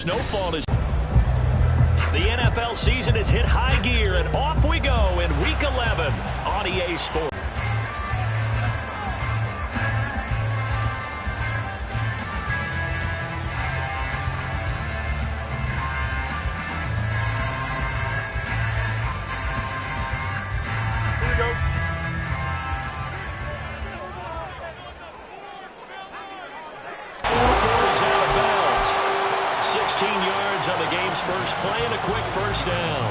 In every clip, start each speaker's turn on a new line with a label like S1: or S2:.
S1: Snowfall is. The NFL season has hit high gear, and off we go in Week 11 on EA Sports.
S2: Here we go.
S1: Out of bounds. 16 yards on the game's first play and a quick first down.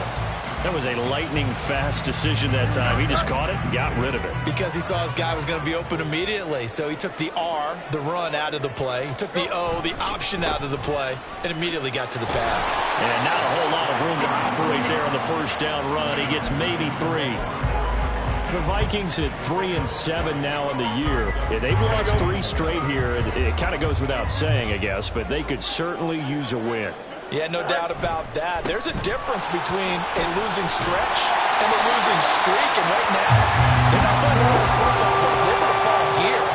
S1: That was a lightning-fast decision that time. He just caught it and got rid of it.
S3: Because he saw his guy was going to be open immediately. So he took the R, the run, out of the play. He took the O, the option, out of the play, and immediately got to the pass.
S1: And not a whole lot of room to operate there on the first down run. He gets maybe 3. The Vikings at 3-7 now in the year. Yeah, they've lost 3 straight here. It kind of goes without saying, I guess, but they could certainly use a win.
S3: Yeah, no doubt about that. There's a difference between a losing stretch and a losing streak. And right now, they're not playing the best football, but they're going to fall here.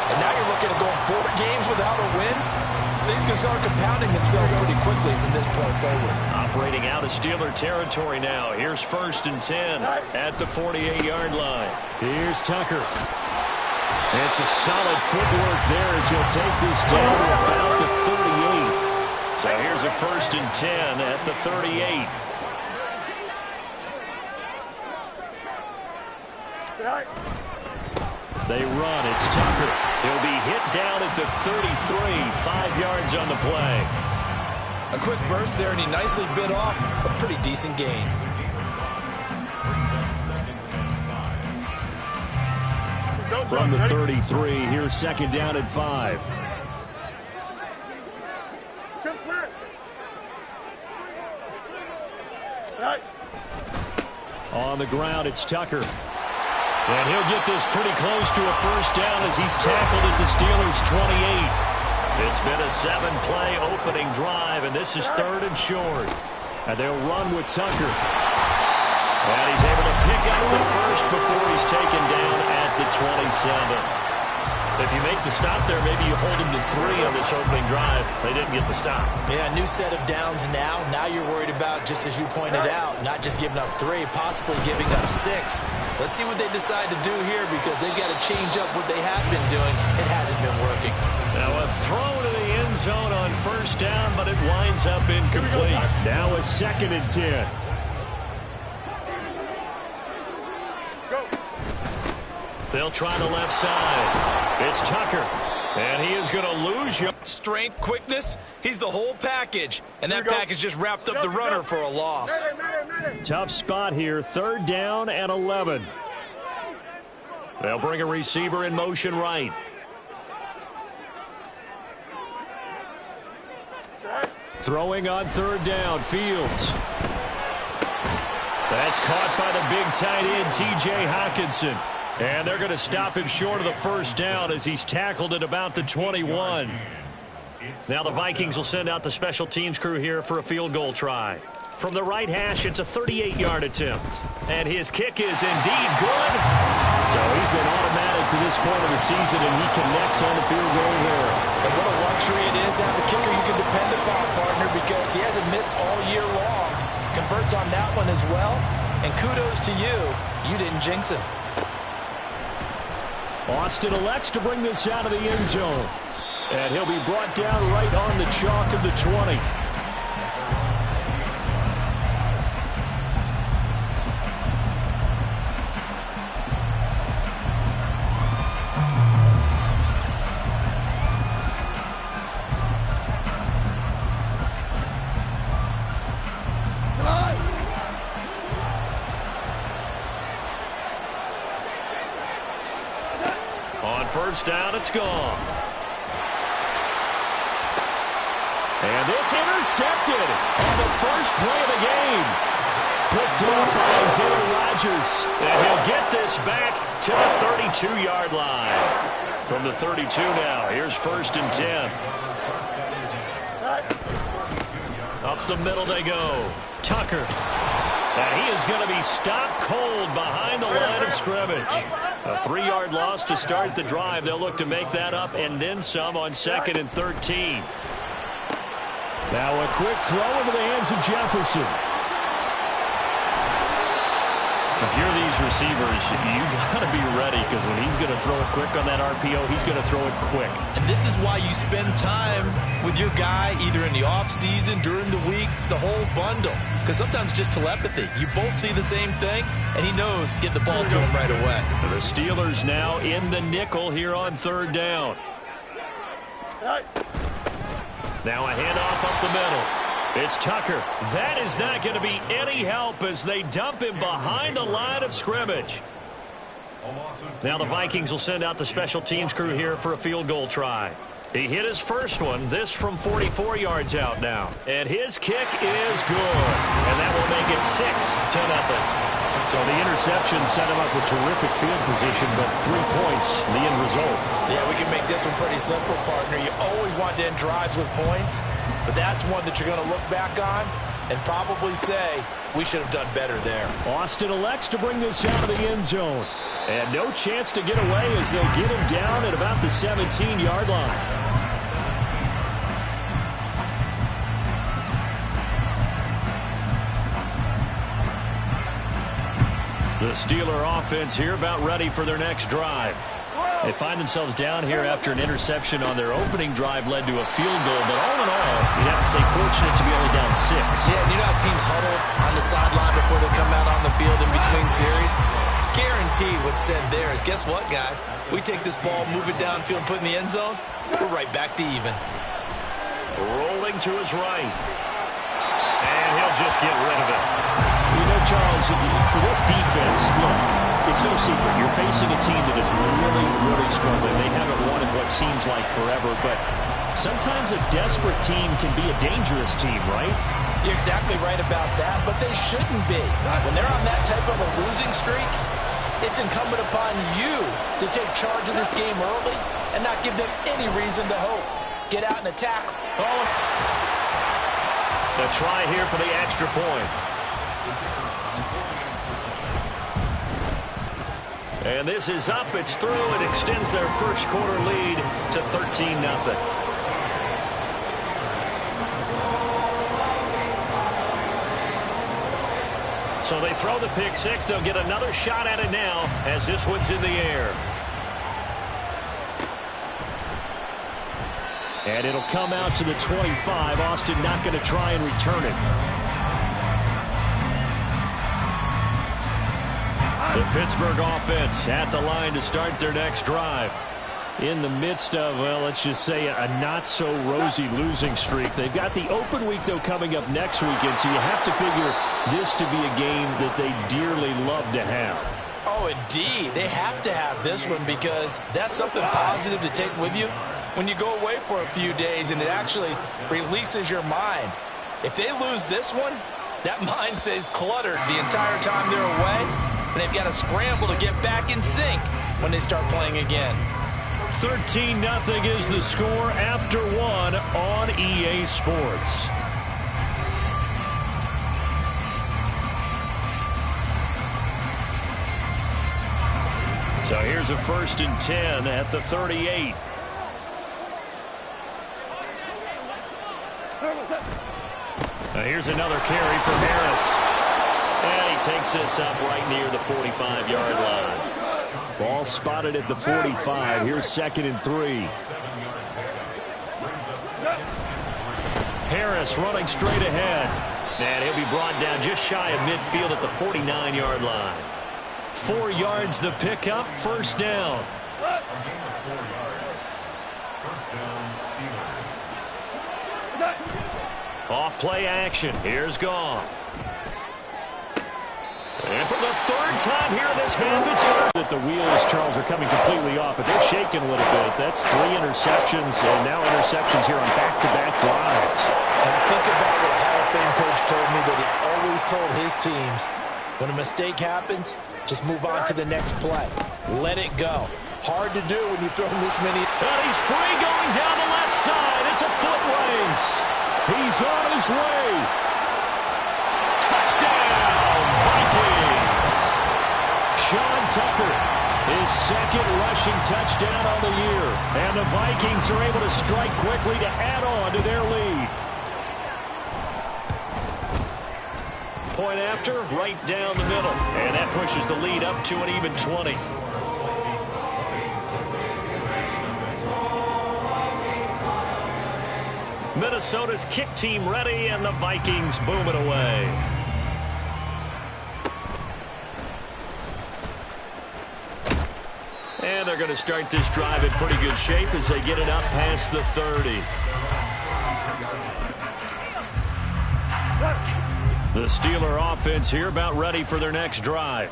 S3: And now you're looking at going 4 games without a win. Things can start compounding themselves pretty quickly from this point forward.
S1: Operating out of Steeler territory now. Here's 1st and 10 at the 48-yard line. Here's Tucker. It's a solid footwork there as he'll take this down to about the 38. So here's a 1st and 10 at the 38. They run. It's Tucker. He'll be hit down at the 33. 5 yards on the play.
S3: A quick burst there, and he nicely bit off a pretty decent gain.
S1: From the 33, here's 2nd down at 5. On the ground, it's Tucker. And he'll get this pretty close to a first down as he's tackled at the Steelers' 28. It's been a 7-play opening drive, and this is 3rd and short. And they'll run with Tucker. And he's able to pick up the first before he's taken down at the 27. If you make the stop there, maybe you hold him to 3 on this opening drive. They didn't get the stop.
S3: Yeah, new set of downs now. Now you're worried about, just as you pointed out, not just giving up 3, possibly giving up 6. Let's see what they decide to do here, because they've got to change up what they have been doing. It hasn't been working.
S1: Now a throw to the end zone on first down, but it winds up incomplete. Now a 2nd and 10. They'll try the left side. It's Tucker. And he is going to lose you.
S3: Strength, quickness, he's the whole package. And that package just wrapped up the runner for a loss.
S1: Tough spot here. 3rd down and 11. They'll bring a receiver in motion right. Throwing on 3rd down, Fields. That's caught by the big tight end, T.J. Hockenson. And they're going to stop him short of the first down as he's tackled at about the 21. Now the Vikings will send out the special teams crew here for a field goal try. From the right hash, it's a 38-yard attempt. And his kick is indeed good. So he's been automatic to this point of the season, and he connects on the field goal here.
S3: And what a luxury it is to have a kicker you can depend upon, partner, because he hasn't missed all year long. Converts on that one as well. And kudos to you. You didn't jinx him.
S1: Austin elects to bring this out of the end zone. And he'll be brought down right on the chalk of the 20. On first down, it's gone. And this intercepted on the first play of the game. Picked up by Isaiah Rodgers. And he'll get this back to the 32-yard line. From the 32 now, here's 1st and 10. Up the middle they go. Tucker. And he is going to be stopped cold behind the line of scrimmage. A 3-yard loss to start the drive. They'll look to make that up and then some on 2nd and 13. Now a quick throw into the hands of Jefferson. If you're these receivers, you got to be ready, because when he's going to throw it quick on that RPO, he's going to throw it quick.
S3: And this is why you spend time with your guy either in the offseason, during the week, the whole bundle. Because sometimes just telepathy. You both see the same thing, and he knows get the ball to him right away.
S1: The Steelers now in the nickel here on third down. Now a handoff up the middle. It's Tucker. That is not going to be any help as they dump him behind the line of scrimmage. Now the Vikings will send out the special teams crew here for a field goal try. He hit his first one, this from 44 yards out now. And his kick is good. And that will make it 6-0. So the interception set him up with terrific field position, but 3 points, the end result.
S3: Yeah, we can make this one pretty simple, partner. You always want to end drives with points, but that's one that you're going to look back on and probably say, we should have done better there.
S1: Austin elects to bring this out of the end zone. And no chance to get away as they'll get him down at about the 17-yard line. The Steeler offense here about ready for their next drive. They find themselves down here after an interception on their opening drive led to a field goal. But all in all, you'd have to say fortunate to be only down 6.
S3: Yeah, and you know how teams huddle on the sideline before they come out on the field in between series? Guaranteed what's said there is, guess what, guys? We take this ball, move it downfield, put it in the end zone, we're right back to even.
S1: Rolling to his right. And he'll just get rid of it. You know, Charles, for this defense, look, it's no secret. You're facing a team that is really, really struggling. They haven't won in what seems like forever, but sometimes a desperate team can be a dangerous team, right?
S3: You're exactly right about that, but they shouldn't be. When they're on that type of a losing streak, it's incumbent upon you to take charge of this game early and not give them any reason to hope. Get out and attack. Oh.
S1: The try here for the extra point. And this is up. It's through. It extends their first quarter lead to 13-0. So they throw the pick six. They'll get another shot at it now as this one's in the air. And it'll come out to the 25. Austin not going to try and return it. The Pittsburgh offense at the line to start their next drive. In the midst of, well, let's just say a not-so-rosy losing streak. They've got the open week, though, coming up next weekend, so you have to figure this to be a game that they dearly love to have.
S3: Oh, indeed. They have to have this one because that's something positive to take with you when you go away for a few days, and it actually releases your mind. If they lose this one, that mind stays cluttered the entire time they're away, and they've got to scramble to get back in sync when they start playing again.
S1: 13-0 is the score after one on EA Sports. So here's a 1st and 10 at the 38. Now here's another carry for Harris. And he takes this up right near the 45-yard line. Ball spotted at the 45. Here's 2nd and 3. Harris running straight ahead. And he'll be brought down just shy of midfield at the 49-yard line. 4 yards the pickup, 1st down. Off play action. Here's Goff. And for the 3rd time here in this half, it's over. That the wheels, Charles, are coming completely off, but they're shaking a little bit. That's 3 interceptions, and now interceptions here on back-to-back drives.
S3: And I think about what a Hall of Fame coach told me that he always told his teams, when a mistake happens, just move on to the next play. Let it go. Hard to do when you've thrown this many.
S1: And he's free going down the left side. It's a foot race. He's on his way. Touchdown, Vikings. Sean Tucker, his 2nd rushing touchdown on the year. And the Vikings are able to strike quickly to add on to their lead. point after, right down the middle. And that pushes the lead up to an even 20. Minnesota's kick team ready, and the Vikings boom it away. And they're going to start this drive in pretty good shape as they get it up past the 30. The Steeler offense here about ready for their next drive.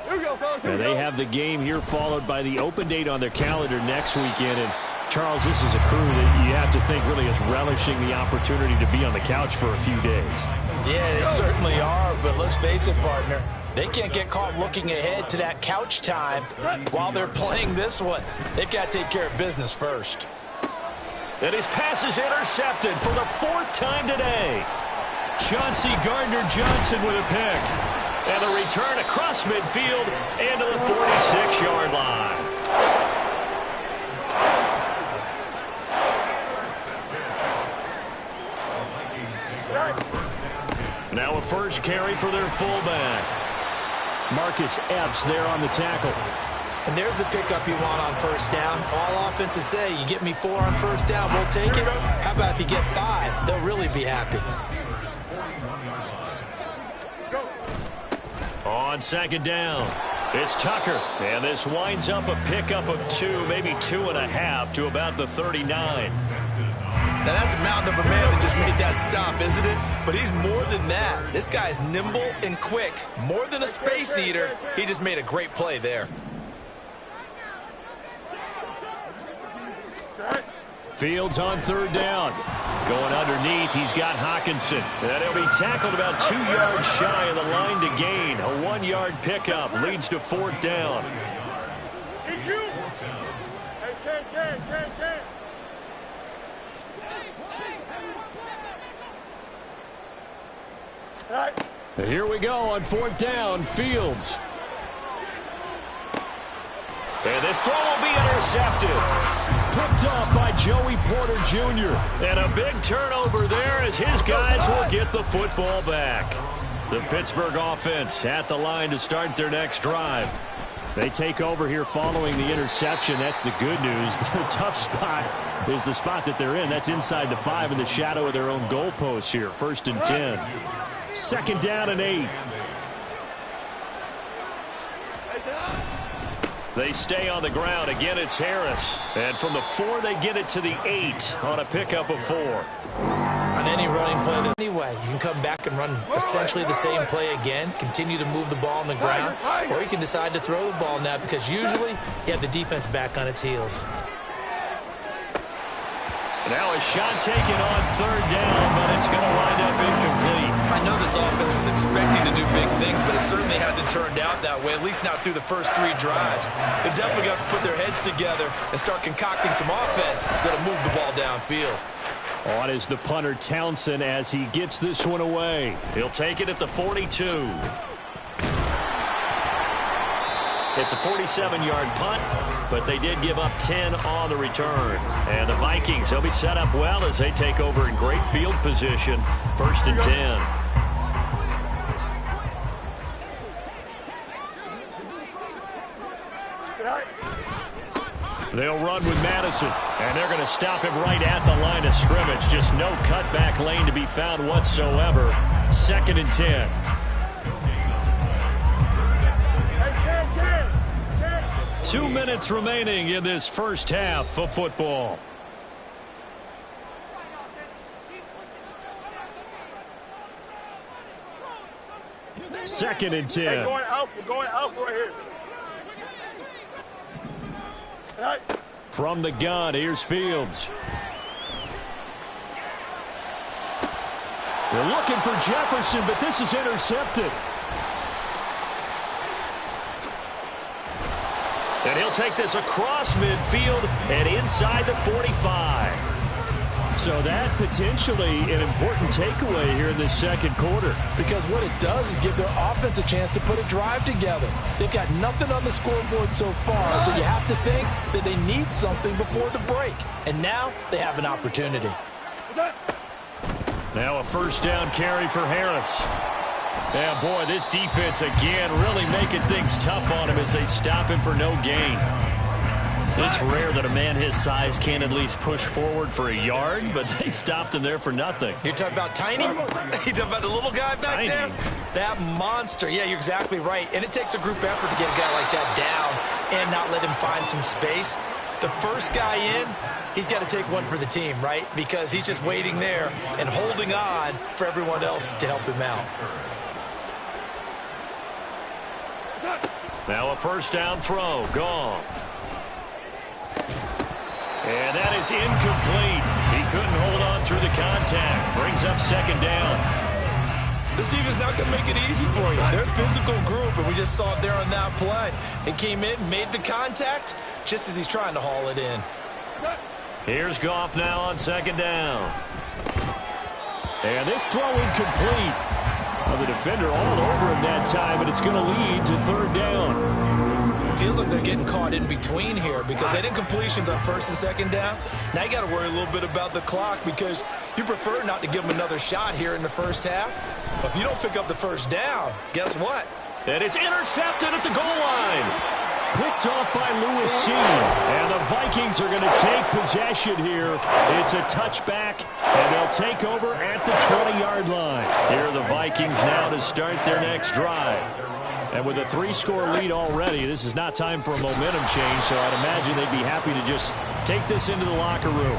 S1: And they have the game here followed by the open date on their calendar next weekend. And Charles, this is a crew that you have to think really is relishing the opportunity to be on the couch for a few days.
S3: Yeah, they certainly are, but let's face it, partner. They can't get caught looking ahead to that couch time while they're playing this one. They've got to take care of business first.
S1: And his pass is intercepted for the 4th time today. Chauncey Gardner-Johnson with a pick. And a return across midfield and to the 46-yard line. Now a first carry for their fullback. Marcus Epps there on the tackle.
S3: And there's the pickup you want on first down. All offenses say, you get me 4 on first down, we'll take it. How about if you get 5? They'll really be happy.
S1: On second down, it's Tucker. And this winds up a pickup of 2, maybe 2.5 to about the 39.
S3: Now, that's a mountain of a man that just made that stop, isn't it? But he's more than that. This guy's nimble and quick. More than a space eater. He just made a great play there.
S1: Fields on third down. Going underneath, he's got Hockenson. And he'll be tackled about 2 yards shy of the line to gain. A 1-yard pickup leads to 4th down. Here we go on 4th down, Fields. And this throw will be intercepted. Picked off by Joey Porter Jr. And a big turnover there as his guys will get the football back. The Pittsburgh offense at the line to start their next drive. They take over here following the interception. That's the good news. The tough spot is the spot that they're in. That's inside the 5 in the shadow of their own goalpost here. 1st and 10. 2nd down and 8. They stay on the ground. Again, it's Harris. And from the 4, they get it to the 8 on a pickup of 4.
S3: On any running play, anyway, you can come back and run essentially the same play again, continue to move the ball on the ground, or you can decide to throw the ball now because usually you have the defense back on its heels.
S1: Now a shot taken on 3rd down, but it's going to wind up incomplete.
S3: I know this offense was expecting to do big things, but it certainly hasn't turned out that way, at least not through the first 3 drives. They're definitely going to have to put their heads together and start concocting some offense that'll move the ball downfield.
S1: On is the punter Townsend as he gets this one away. He'll take it at the 42. It's a 47-yard punt, but they did give up 10 on the return. And the Vikings, they'll be set up well as they take over in great field position. 1st and 10. They'll run with Madison, and they're going to stop him right at the line of scrimmage. Just no cutback lane to be found whatsoever. 2nd and 10. Two minutes remaining in this first half of football. Second and 10.
S2: Hey, we're going out right here. Right.
S1: From the gun, here's Fields. They're looking for Jefferson, but this is intercepted. And he'll take this across midfield and inside the 45. So that potentially an important takeaway here in this second quarter.
S3: Because what it does is give their offense a chance to put a drive together. They've got nothing on the scoreboard so far, so you have to think that they need something before the break. And now they have an opportunity.
S1: Now a first down carry for Harris. Yeah, boy, this defense again really making things tough on him as they stop him for no gain. It's rare that a man his size can at least push forward for a yard, but they stopped him there for nothing.
S3: You're talking about Tiny? You're talking about the little guy back there? That monster. Yeah, you're exactly right. And it takes a group effort to get a guy like that down and not let him find some space. The first guy in, he's got to take one for the team, right? Because he's just waiting there and holding on for everyone else to help him out.
S1: Now a first down throw. Gone. And that is incomplete. He couldn't hold on through the contact. Brings up second down.
S3: This defense not going to make it easy for you. They're a physical group, and we just saw it there on that play. They came in, made the contact, just as he's trying to haul it in.
S1: Here's Goff now on second down. And this throw incomplete. Well, the defender all over him that time, and it's going to lead to third down.
S3: Feels like they're getting caught in between here because they didn't completions on first and second down. Now you got to worry a little bit about the clock because you prefer not to give them another shot here in the first half. But if you don't pick up the first down, guess what?
S1: And it's intercepted at the goal line. Picked off by Lewis C. And the Vikings are going to take possession here. It's a touchback, and they'll take over at the 20-yard line. Here are the Vikings now to start their next drive. And with a 3-score lead already, this is not time for a momentum change, so I'd imagine they'd be happy to just take this into the locker room.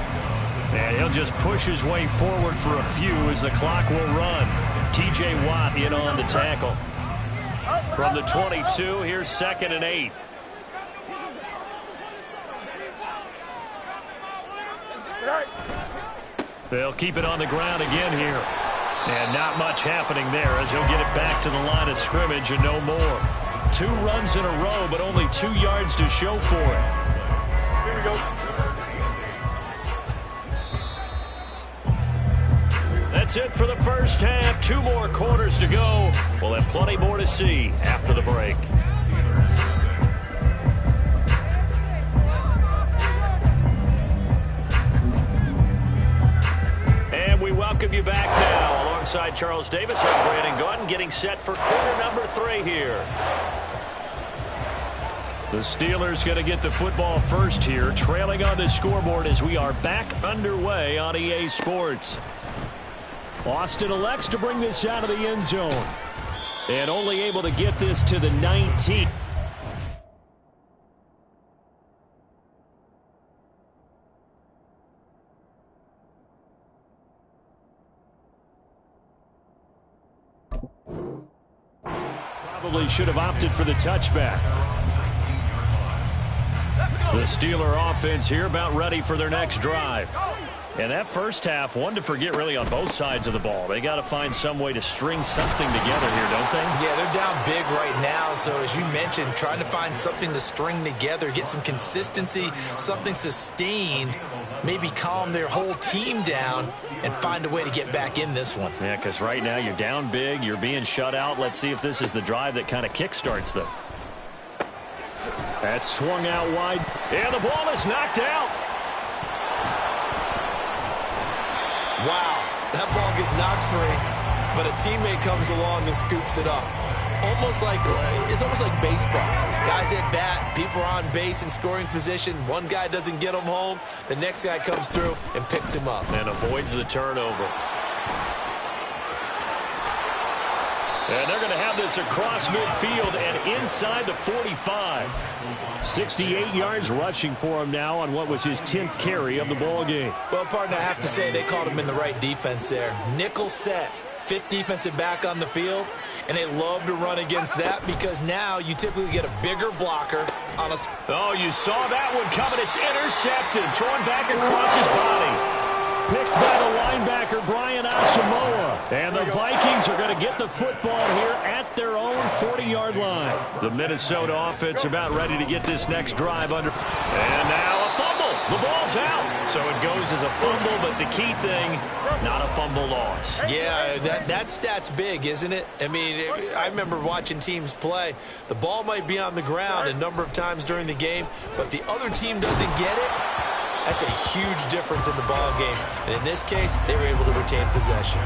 S1: And he'll just push his way forward for a few as the clock will run. T.J. Watt in on the tackle. From the 22, here's 2nd and 8. They'll keep it on the ground again here. And not much happening there as he'll get it back to the line of scrimmage and no more. 2 runs in a row, but only 2 yards to show for it.
S2: Here we go.
S1: That's it for the first half. 2 more quarters to go. We'll have plenty more to see after the break. And we welcome you back now. Alongside Charles Davis, I'm Brandon Gordon, getting set for quarter number 3 here. The Steelers going to get the football first here, trailing on the scoreboard as we are back underway on EA Sports. Austin elects to bring this out of the end zone. And only able to get this to the 19. Probably should have opted for the touchback. The Steeler offense here about ready for their next drive. And that first half, one to forget really on both sides of the ball. They got to find some way to string something together here, don't they?
S3: Yeah, they're down big right now. So as you mentioned, trying to find something to string together, get some consistency, something sustained, maybe calm their whole team down and find a way to get back in this one.
S1: Yeah, because right now you're down big, you're being shut out. Let's see if this is the drive that kind of kickstarts them. That's swung out wide. And the ball is knocked out.
S3: Wow, that ball gets knocked free, but a teammate comes along and scoops it up. It's almost like baseball. Guys at bat, people are on base in scoring position. One guy doesn't get him home. The next guy comes through and picks him up.
S1: And avoids the turnover. And they're going to have this across midfield and inside the 45. 68 yards rushing for him now on what was his 10th carry of the ball game.
S3: Well, partner, I have to say they called him in the right defense there. Nickel set, 5th defensive back on the field, and they love to run against that because now you typically get a bigger blocker on a...
S1: Oh, you saw that one coming. It's intercepted, thrown back across his body. Picked by the linebacker, Brian Asamoah. And the Vikings are going to get the football here at their own 40-yard line. The Minnesota offense about ready to get this next drive under. And now a fumble. The ball's out. So it goes as a fumble, but the key thing, not a fumble loss.
S3: Yeah, that stat's big, isn't it? I mean, I remember watching teams play. The ball might be on the ground a number of times during the game, but the other team doesn't get it. That's a huge difference in the ball game. And in this case, they were able to retain possession.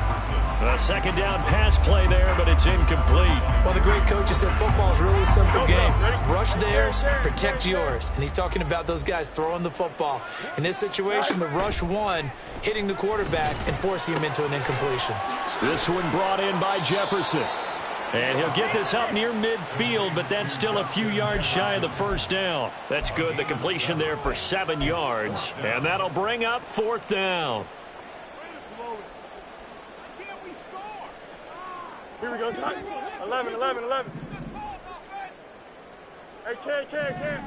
S1: A second down pass play there, but it's incomplete.
S3: Well, the great coach said football is really a simple game. Rush theirs, protect yours. And he's talking about those guys throwing the football. In this situation, the rush one, hitting the quarterback and forcing him into an incompletion.
S1: This one brought in by Jefferson. And he'll get this up near midfield, but that's still a few yards shy of the first down. That's good. The completion there for 7 yards. And that'll bring up 4th down.
S2: Here we go, son. 11. Hey, Cam.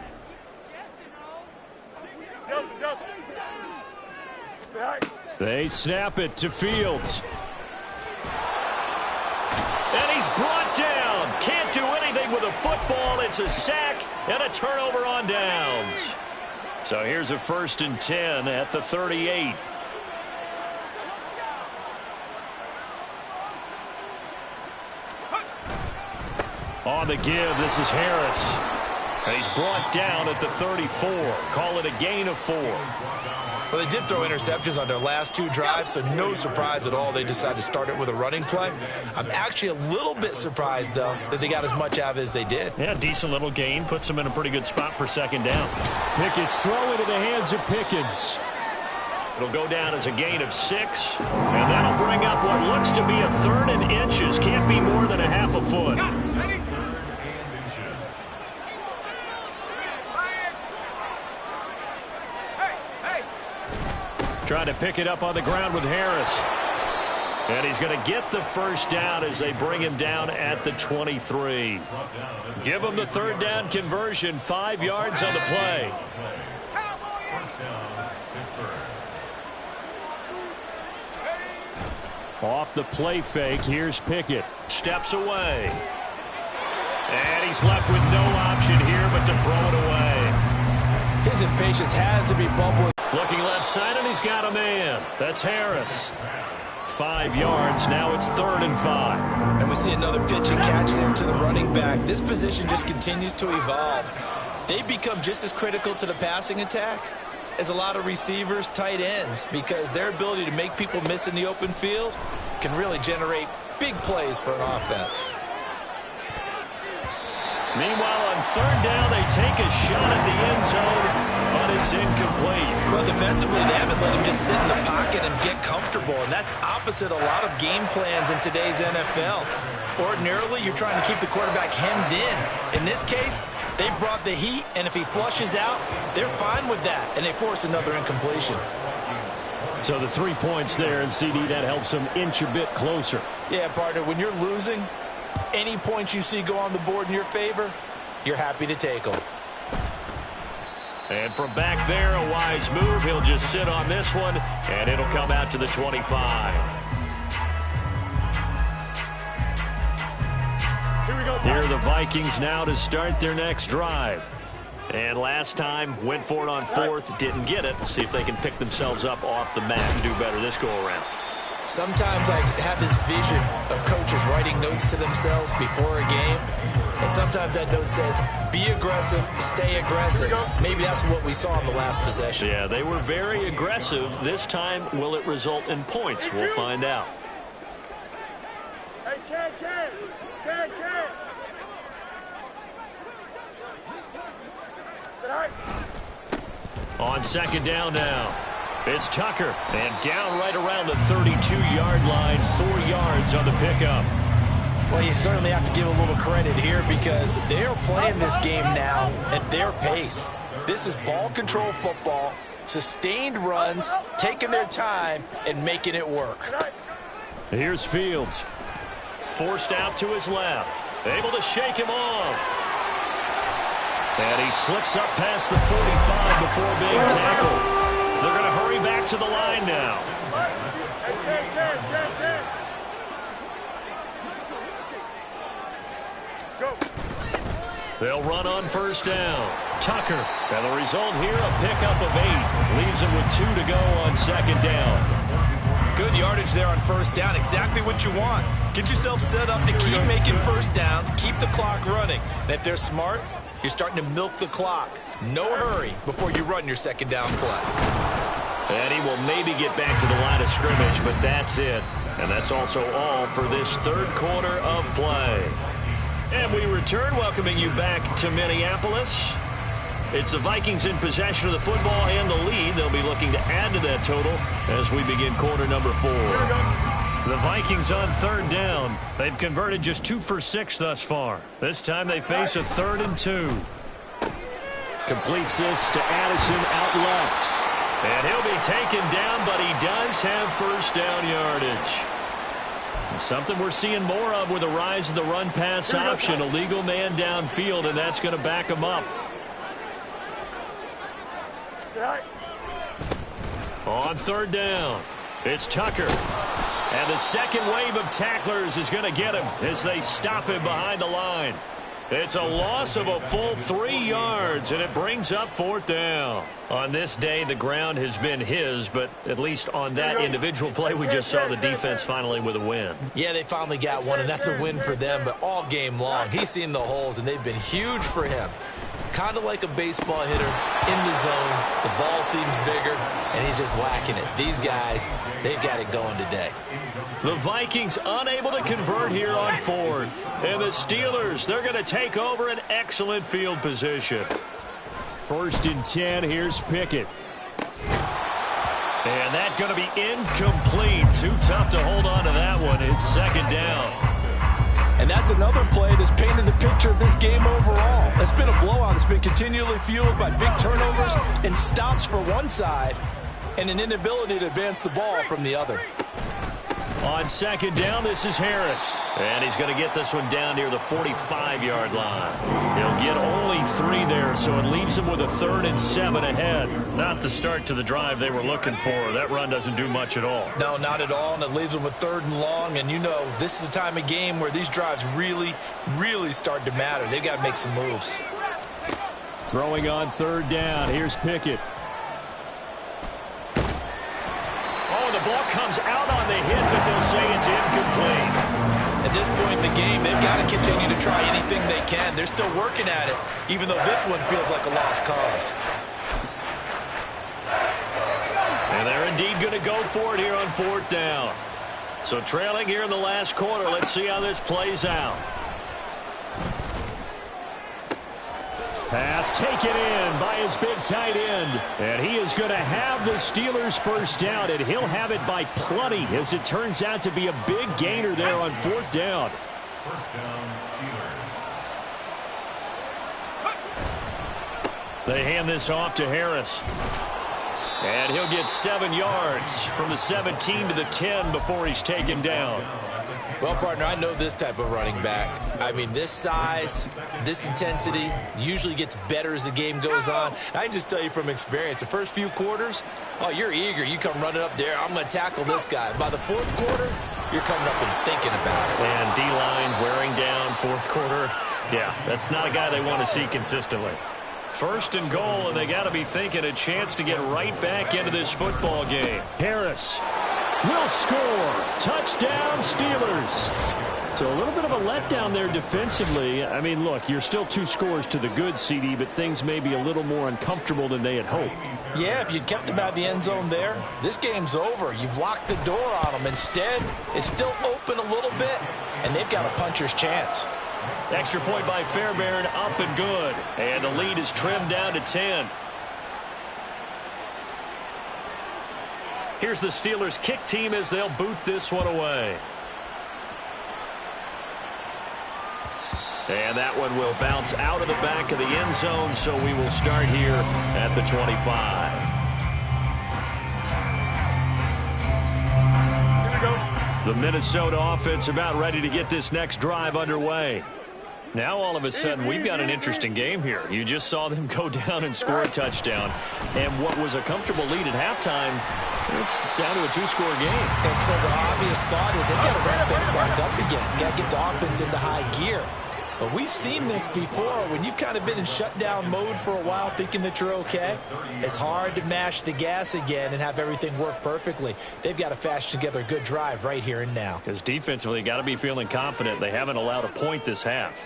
S2: Joseph.
S1: They snap it to Fields. And he's brought down. Can't do anything with a football. It's a sack and a turnover on downs. So here's a 1st and 10 at the 38. On the give, this is Harris. And he's brought down at the 34. Call it a gain of 4.
S3: Well, they did throw interceptions on their last 2 drives, so no surprise at all they decided to start it with a running play. I'm actually a little bit surprised, though, that they got as much out of it as they did.
S1: Yeah, decent little gain. Puts them in a pretty good spot for 2nd down. Pickett's throw into the hands of Pickens. It'll go down as a gain of 6, and that'll bring up what looks to be a 3rd and inches. Can't be more than a half a foot. Trying to pick it up on the ground with Harris. And he's going to get the 1st down as they bring him down at the 23. Give him the 3rd down conversion, 5 yards on the play. Off the play fake, here's Pickett. Steps away. And he's left with no option here but to throw it away.
S3: His impatience has to be bubbling.
S1: Looking left side, and he's got a man. That's Harris. 5 yards. Now it's 3rd and 5.
S3: And we see another pitch and catch there to the running back. This position just continues to evolve. They become just as critical to the passing attack as a lot of receivers, tight ends, because their ability to make people miss in the open field can really generate big plays for an offense.
S1: Meanwhile, on 3rd down, they take a shot at the end zone, but it's incomplete.
S3: Well, defensively, they haven't let him just sit in the pocket and get comfortable, and that's opposite a lot of game plans in today's NFL. Ordinarily, you're trying to keep the quarterback hemmed in. In this case, they brought the heat, and if he flushes out, they're fine with that, and they force another incompletion.
S1: So the 3 points there, and CD, that helps them inch a bit closer.
S3: Yeah, partner, when you're losing, any points you see go on the board in your favor, you're happy to take them.
S1: And from back there, a wise move. He'll just sit on this one, and it'll come out to the 25. Here are the Vikings now to start their next drive. And last time, went for it on 4th, didn't get it. We'll see if they can pick themselves up off the mat and do better this go-around.
S3: Sometimes I have this vision of coaches writing notes to themselves before a game, and sometimes that note says, be aggressive, stay aggressive. Maybe that's what we saw in the last possession.
S1: Yeah, they were very aggressive. This time, will it result in points? We'll find out.
S2: Hey, Ken.
S1: On 2nd down now, it's Tucker, and down right around the 32-yard line, 4 yards on the pickup.
S3: Well, you certainly have to give a little credit here because they're playing this game now at their pace. This is ball control football, sustained runs, taking their time, and making it work.
S1: Here's Fields. Forced out to his left. Able to shake him off. And he slips up past the 45 before being tackled. They're going to hurry back to the line now. They'll run on 1st down. Tucker. And the result here, a pickup of 8. Leaves him with 2 to go on 2nd down.
S3: Good yardage there on 1st down. Exactly what you want. Get yourself set up to keep making 1st downs, keep the clock running. And if they're smart, you're starting to milk the clock. No hurry before you run your 2nd down play.
S1: And he will maybe get back to the line of scrimmage, but that's it. And that's also all for this third quarter of play. And we return, welcoming you back to Minneapolis. It's the Vikings in possession of the football and the lead. They'll be looking to add to that total as we begin quarter number 4. The Vikings on third down. They've converted just 2 for 6 thus far. This time they face a 3rd and 2. Completes this to Addison out left. And he'll be taken down, but he does have first down yardage. Something we're seeing more of with the rise of the run-pass option. A legal man downfield, and that's going to back him up. On third down, it's Tucker. And the second wave of tacklers is going to get him as they stop him behind the line. It's a loss of a full 3 yards, and it brings up 4th down. On this day, the ground has been his, but at least on that individual play, we just saw the defense finally with a win.
S3: Yeah, they finally got one, and that's a win for them, but all game long, he's seen the holes, and they've been huge for him. Kind of like a baseball hitter in the zone. The ball seems bigger, and he's just whacking it. These guys, they've got it going today.
S1: The Vikings unable to convert here on 4th. And the Steelers, they're going to take over an excellent field position. 1st and 10, here's Pickett. And that's going to be incomplete. Too tough to hold on to that one. It's 2nd down.
S4: And that's another play that's painted the picture of this game overall. It's been a blowout. It's been continually fueled by big turnovers and stops for one side and an inability to advance the ball from the other.
S1: On 2nd down, this is Harris. And he's going to get this one down near the 45-yard line. He'll get only 3 there, so it leaves him with a 3rd and 7 ahead. Not the start to the drive they were looking for. That run doesn't do much at all.
S3: No, not at all, and it leaves them with 3rd and long. And, you know, this is the time of game where these drives really, really start to matter. They've got to make some moves.
S1: Throwing on 3rd down, here's Pickett. The ball comes out on the hit, but they'll say it's incomplete.
S3: At this point in the game, they've got to continue to try anything they can. They're still working at it, even though this one feels like a lost cause.
S1: And they're indeed going to go for it here on 4th down. So trailing here in the last quarter, let's see how this plays out. Pass taken in by his big tight end. And he is going to have the Steelers first down, and he'll have it by plenty as it turns out to be a big gainer there on 4th down.
S5: First down, Steelers.
S1: They hand this off to Harris. And he'll get 7 yards from the 17 to the 10 before he's taken down.
S3: Well, partner, I know this type of running back. I mean, this size, this intensity usually gets better as the game goes on. I can just tell you from experience, the first few quarters, oh, you're eager. You come running up there, I'm going to tackle this guy. By the 4th quarter, you're coming up and thinking about it.
S1: And D-line wearing down 4th quarter. Yeah, that's not a guy they want to see consistently. 1st and goal, and they got to be thinking a chance to get right back into this football game. Harris will score. Touchdown, Steelers. So a little bit of a letdown there defensively. I mean, look, you're still 2 scores to the good, CD, but things may be a little more uncomfortable than they had hoped.
S4: Yeah, if you'd kept them out of the end zone there, this game's over. You've locked the door on them. Instead, it's still open a little bit, and they've got a puncher's chance.
S1: Extra point by Fairbairn, up and good. And the lead is trimmed down to 10. Here's the Steelers kick team as they'll boot this one away. And that one will bounce out of the back of the end zone, so we will start here at the 25. The Minnesota offense about ready to get this next drive underway. Now all of a sudden we've got an interesting game here. You just saw them go down and score a touchdown. And what was a comfortable lead at halftime, it's down to a 2-score game.
S3: And so the obvious thought is they've got to ramp things back up again. Got to get the offense into high gear. But we've seen this before. When you've kind of been in shutdown mode for a while thinking that you're okay, it's hard to mash the gas again and have everything work perfectly. They've got to fashion together a good drive right here and now.
S1: Because defensively, got to be feeling confident. They haven't allowed a point this half.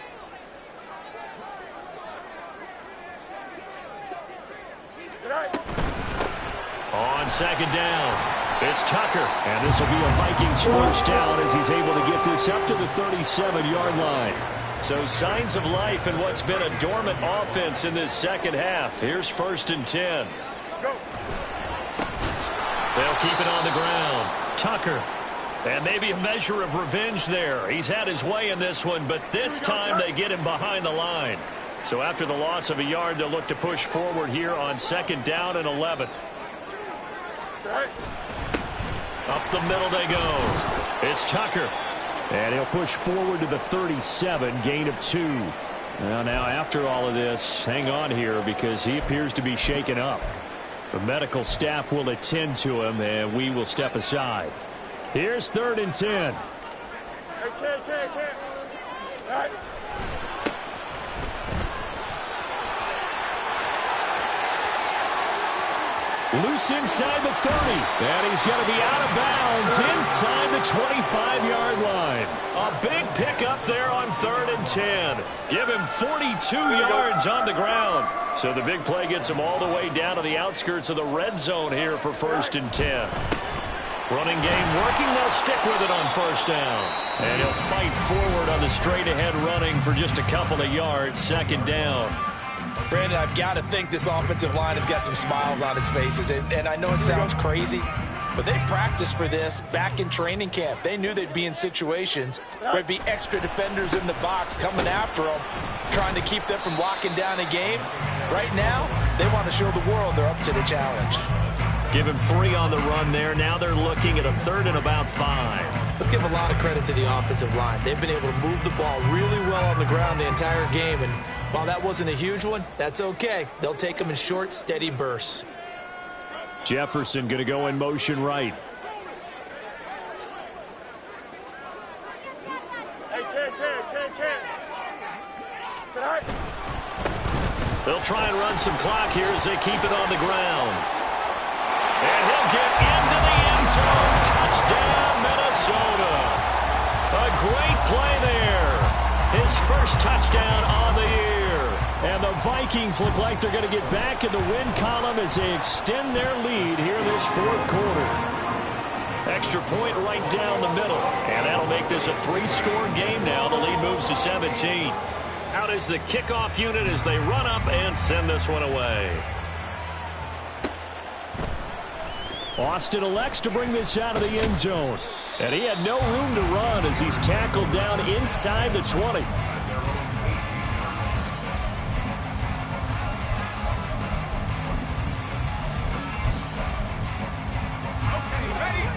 S1: On 2nd down, It's Tucker, and this will be a Vikings first down as he's able to get this up to the 37-yard line. So signs of life in what's been a dormant offense in this second half. Here's 1st and 10. They'll keep it on the ground. Tucker. And maybe a measure of revenge there. He's had his way in this one, but this time they get him behind the line. So after the loss of a yard, they'll look to push forward here on 2nd down and 11. Up the middle they go. It's Tucker. And he'll push forward to the 37, gain of 2. Well, now after all of this, hang on here because he appears to be shaken up. The medical staff will attend to him, and we will step aside. Here's 3rd and 10.
S2: All right.
S1: Loose inside the 30. And he's going to be out of bounds inside the 25-yard line. A big pickup there on 3rd and 10. Give him 42 yards on the ground. So the big play gets him all the way down to the outskirts of the red zone here for 1st and 10. Running game working. They'll stick with it on 1st down. And he'll fight forward on the straight-ahead running for just a couple of yards. 2nd down.
S3: Brandon, I've got to think this offensive line has got some smiles on its faces. And I know it sounds crazy, but they practiced for this back in training camp. They knew they'd be in situations where there'd be extra defenders in the box coming after them, trying to keep them from locking down a game. Right now, they want to show the world they're up to the challenge.
S1: Give him 3 on the run there. Now they're looking at a 3rd and about 5.
S3: Let's give a lot of credit to the offensive line. They've been able to move the ball really well on the ground the entire game. And while that wasn't a huge one, that's okay. They'll take them in short, steady bursts.
S1: Jefferson going to go in motion right. They'll try and run some clock here as they keep it on the ground. And he'll get into the end zone. Touchdown, Minnesota. A great play there. His first touchdown on the year. And the Vikings look like they're going to get back in the win column as they extend their lead here this 4th quarter. Extra point right down the middle. And that'll make this a 3-score game now. The lead moves to 17. Out is the kickoff unit as they run up and send this one away. Austin elects to bring this out of the end zone. And he had no room to run as he's tackled down inside the 20.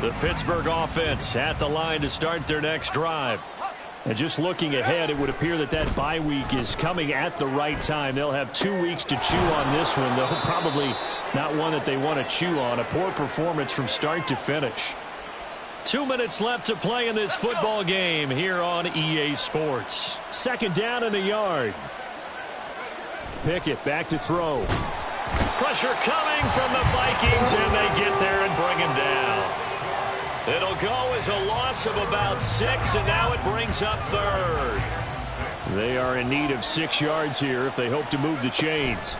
S1: The Pittsburgh offense at the line to start their next drive. And just looking ahead, it would appear that that bye week is coming at the right time. They'll have 2 weeks to chew on this one, though probably not one that they want to chew on. A poor performance from start to finish. 2 minutes left to play in this football game here on EA Sports. 2nd down in the yard. Pickett back to throw. Pressure coming from the Vikings, and they get there and bring him down. It'll go as a loss of about 6, and now it brings up 3rd. They are in need of 6 yards here if they hope to move the chains.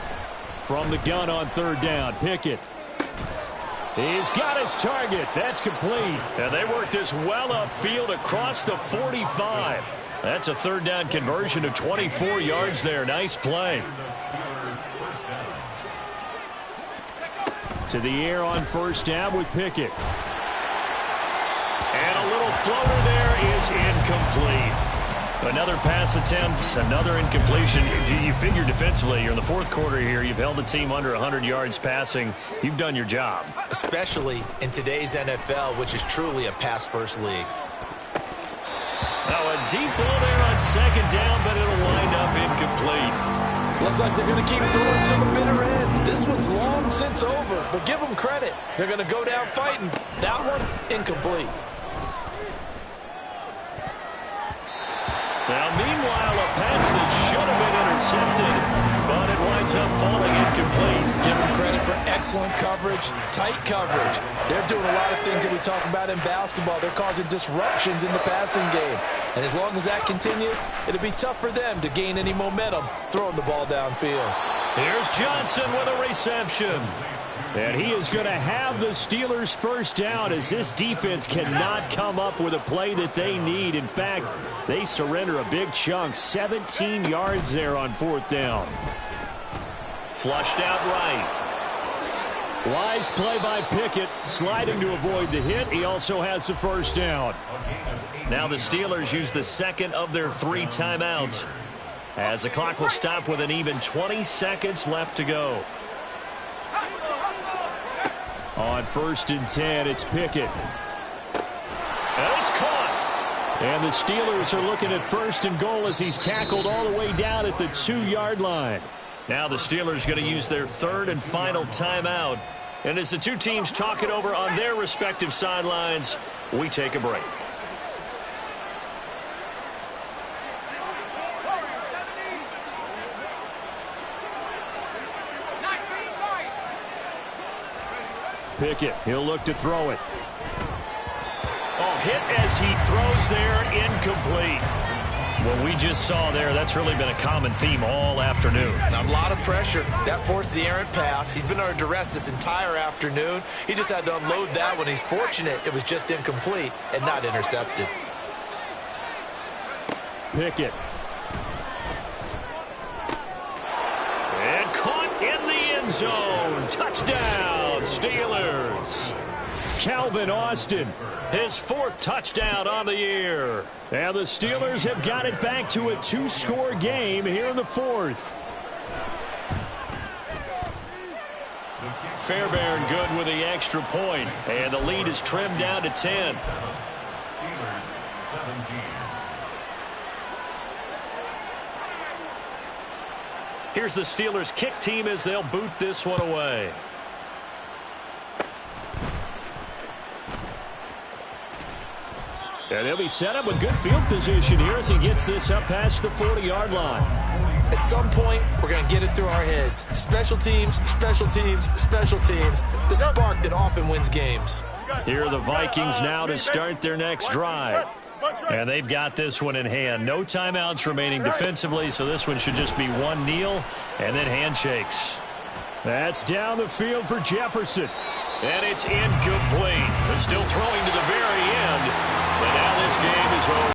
S1: From the gun on 3rd down, Pickett. He's got his target. That's complete. And they work this well upfield across the 45. That's a 3rd down conversion of 24 yards there. Nice play. To the air on 1st down with Pickett. And a little floater there is incomplete. Another pass attempt, another incompletion. You figure defensively, you're in the 4th quarter here. You've held the team under 100 yards passing. You've done your job.
S3: Especially in today's NFL, which is truly a pass-first league.
S1: Now a deep ball there on 2nd down, but it'll wind up incomplete.
S4: Looks like they're going to keep throwing to the bitter end. This one's long since over, but give them credit. They're going to go down fighting. That one, incomplete.
S1: Now, meanwhile, a pass that should have been intercepted, but it winds up falling incomplete.
S3: Give them credit for excellent coverage, tight coverage. They're doing a lot of things that we talk about in basketball. They're causing disruptions in the passing game. And as long as that continues, it'll be tough for them to gain any momentum throwing the ball downfield.
S1: Here's Johnson with a reception. And he is going to have the Steelers first down as this defense cannot come up with a play that they need. In fact, they surrender a big chunk, 17 yards there on 4th down. Flushed out right. Wise play by Pickett, sliding to avoid the hit. He also has the first down. Now the Steelers use the second of their 3 timeouts, as the clock will stop with an even 20 seconds left to go. On 1st and 10, it's Pickett. And it's caught. And the Steelers are looking at 1st and goal as he's tackled all the way down at the 2-yard line. Now the Steelers going to use their 3rd and final timeout. And as the two teams talk it over on their respective sidelines, we take a break. Pickett, he'll look to throw it. Oh, hit as he throws there, incomplete. What we just saw there, that's really been a common theme all afternoon.
S3: A lot of pressure. That forced the errant pass. He's been under duress this entire afternoon. He just had to unload that one. He's fortunate it was just incomplete and not intercepted.
S1: Pickett. And caught in the end zone. Touchdown, Steelers. Calvin Austin, his 4th touchdown on the year. And the Steelers have got it back to a 2-score game here in the 4th. Fairbairn good with the extra point. And the lead is trimmed down to 10.
S5: Steelers 17.
S1: Here's the Steelers kick team as they'll boot this one away. And they'll be set up with good field position here as he gets this up past the 40-yard line.
S3: At some point, we're going to get it through our heads. Special teams, special teams, special teams. The spark that often wins games.
S1: Here are the Vikings now to start their next drive. And they've got this one in hand. No timeouts remaining defensively, so this one should just be one kneel and then handshakes. That's down the field for Jefferson. And it's incomplete. They're still throwing to the very end. But now this game is over.